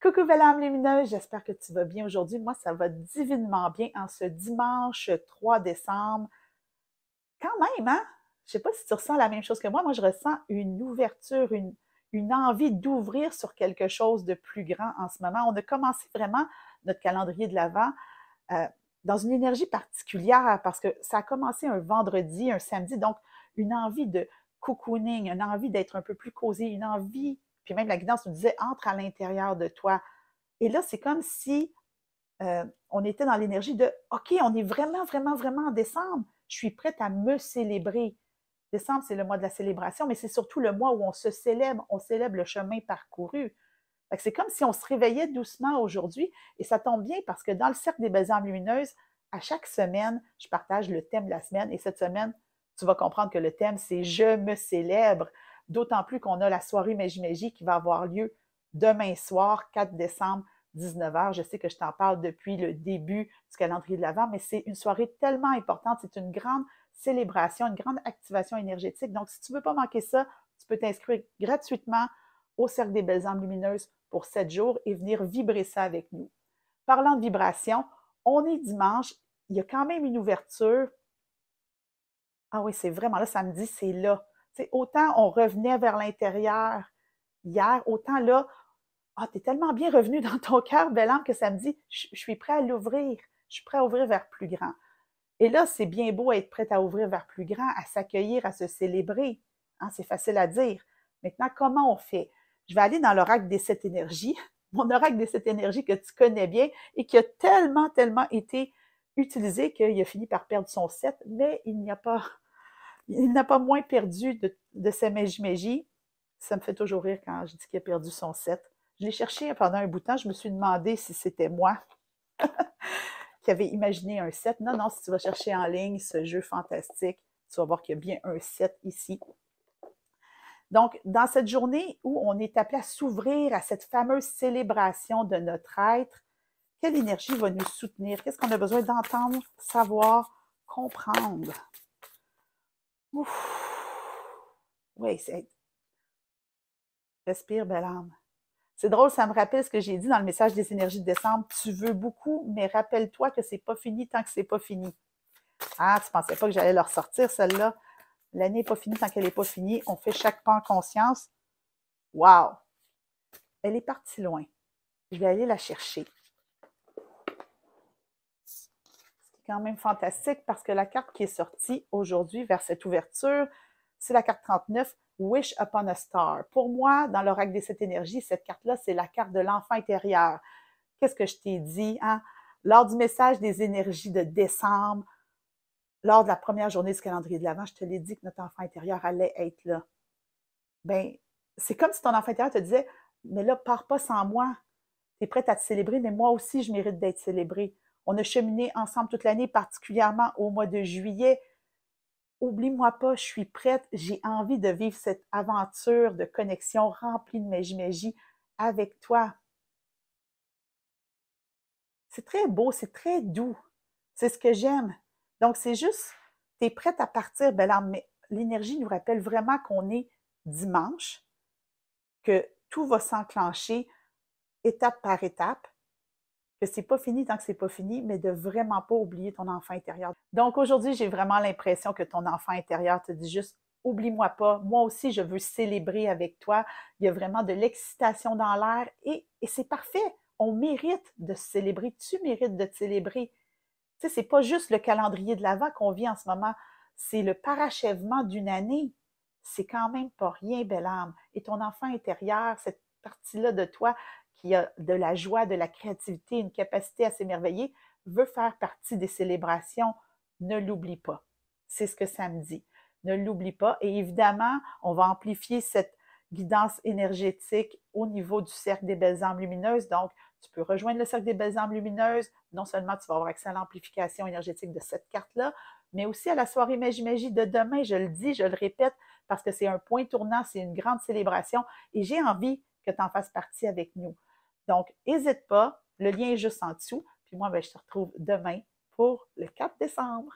Coucou belle âme lumineuse, j'espère que tu vas bien aujourd'hui. Moi, ça va divinement bien en ce dimanche 3 décembre. Quand même, hein? Je sais pas si tu ressens la même chose que moi. Moi, je ressens une ouverture, une envie d'ouvrir sur quelque chose de plus grand en ce moment. On a commencé vraiment notre calendrier de l'Avent euh, dans une énergie particulière parce que ça a commencé un vendredi, un samedi, donc une envie de cocooning, une envie d'être un peu plus cosy, une envie, puis même la guidance nous disait, entre à l'intérieur de toi. Et là, c'est comme si on était dans l'énergie de OK, on est vraiment, vraiment, vraiment en décembre. Je suis prête à me célébrer. Décembre, c'est le mois de la célébration, mais c'est surtout le mois où on célèbre le chemin parcouru. C'est comme si on se réveillait doucement aujourd'hui, et ça tombe bien parce que dans le cercle des belles âmes lumineuses, à chaque semaine, je partage le thème de la semaine, et cette semaine, tu vas comprendre que le thème, c'est Je me célèbre, d'autant plus qu'on a la soirée Magie qui va avoir lieu demain soir, 4 décembre, 19h. Je sais que je t'en parle depuis le début du calendrier de l'Avent, mais c'est une soirée tellement importante, c'est une grande célébration, une grande activation énergétique. Donc, si tu ne veux pas manquer ça, tu peux t'inscrire gratuitement au Cercle des belles âmes lumineuses pour 7 jours et venir vibrer ça avec nous. Parlant de vibration, on est dimanche, il y a quand même une ouverture. Ah oui, c'est vraiment là, samedi, c'est là. T'sais, autant on revenait vers l'intérieur hier, autant là, ah, tu es tellement bien revenu dans ton cœur, belle âme, que ça me dit, je suis prêt à l'ouvrir. Je suis prêt à ouvrir vers plus grand. Et là, c'est bien beau être prêt à ouvrir vers plus grand, à s'accueillir, à se célébrer. Hein, c'est facile à dire. Maintenant, comment on fait? Je vais aller dans l'oracle des 7 énergies, mon oracle des 7 énergies que tu connais bien et qui a tellement, tellement été utilisé qu'il a fini par perdre son 7, mais il n'a pas moins perdu de sa magie. Ça me fait toujours rire quand je dis qu'il a perdu son 7. Je l'ai cherché pendant un bout de temps, je me suis demandé si c'était moi qui avait imaginé un 7. Non, non, si tu vas chercher en ligne ce jeu fantastique, tu vas voir qu'il y a bien un 7 ici. Donc, dans cette journée où on est appelé à s'ouvrir à cette fameuse célébration de notre être, quelle énergie va nous soutenir? Qu'est-ce qu'on a besoin d'entendre, savoir, comprendre? Ouf! Oui, c'est... Respire, belle âme. C'est drôle, ça me rappelle ce que j'ai dit dans le message des énergies de décembre. Tu veux beaucoup, mais rappelle-toi que c'est pas fini tant que c'est pas fini. Ah, tu pensais pas que j'allais leur sortir celle-là? L'année n'est pas finie tant qu'elle n'est pas finie. On fait chaque pas en conscience. Wow! Elle est partie loin. Je vais aller la chercher. C'est quand même fantastique parce que la carte qui est sortie aujourd'hui vers cette ouverture, c'est la carte 39, Wish Upon a Star. Pour moi, dans l'oracle des 7 énergies, cette carte-là, c'est la carte de l'enfant intérieur. Qu'est-ce que je t'ai dit? Hein? Lors du message des énergies de décembre, lors de la première journée du calendrier de l'Avent, je te l'ai dit que notre enfant intérieur allait être là. Ben, c'est comme si ton enfant intérieur te disait, mais là, pars pas sans moi. Tu es prête à te célébrer, mais moi aussi, je mérite d'être célébrée. On a cheminé ensemble toute l'année, particulièrement au mois de juillet. Oublie-moi pas, je suis prête, j'ai envie de vivre cette aventure de connexion remplie de magie avec toi. C'est très beau, c'est très doux. C'est ce que j'aime. Donc, c'est juste, tu es prête à partir, belle âme, mais l'énergie nous rappelle vraiment qu'on est dimanche, que tout va s'enclencher étape par étape, que c'est pas fini tant que c'est pas fini, mais de vraiment pas oublier ton enfant intérieur. Donc, aujourd'hui, j'ai vraiment l'impression que ton enfant intérieur te dit juste, oublie-moi pas, moi aussi, je veux célébrer avec toi. Il y a vraiment de l'excitation dans l'air et c'est parfait. On mérite de se célébrer. Tu mérites de te célébrer. Tu sais, c'est pas juste le calendrier de l'Avent qu'on vit en ce moment, c'est le parachèvement d'une année. C'est quand même pas rien, belle âme. Et ton enfant intérieur, cette partie-là de toi qui a de la joie, de la créativité, une capacité à s'émerveiller, veut faire partie des célébrations. Ne l'oublie pas. C'est ce que ça me dit. Ne l'oublie pas. Et évidemment, on va amplifier cette guidance énergétique au niveau du cercle des belles âmes lumineuses. Donc, tu peux rejoindre le cercle des belles âmes lumineuses. Non seulement tu vas avoir accès à l'amplification énergétique de cette carte-là, mais aussi à la soirée Magie de demain. Je le dis, je le répète, parce que c'est un point tournant, c'est une grande célébration et j'ai envie que tu en fasses partie avec nous. Donc, n'hésite pas, le lien est juste en dessous. Puis moi, je te retrouve demain pour le 4 décembre.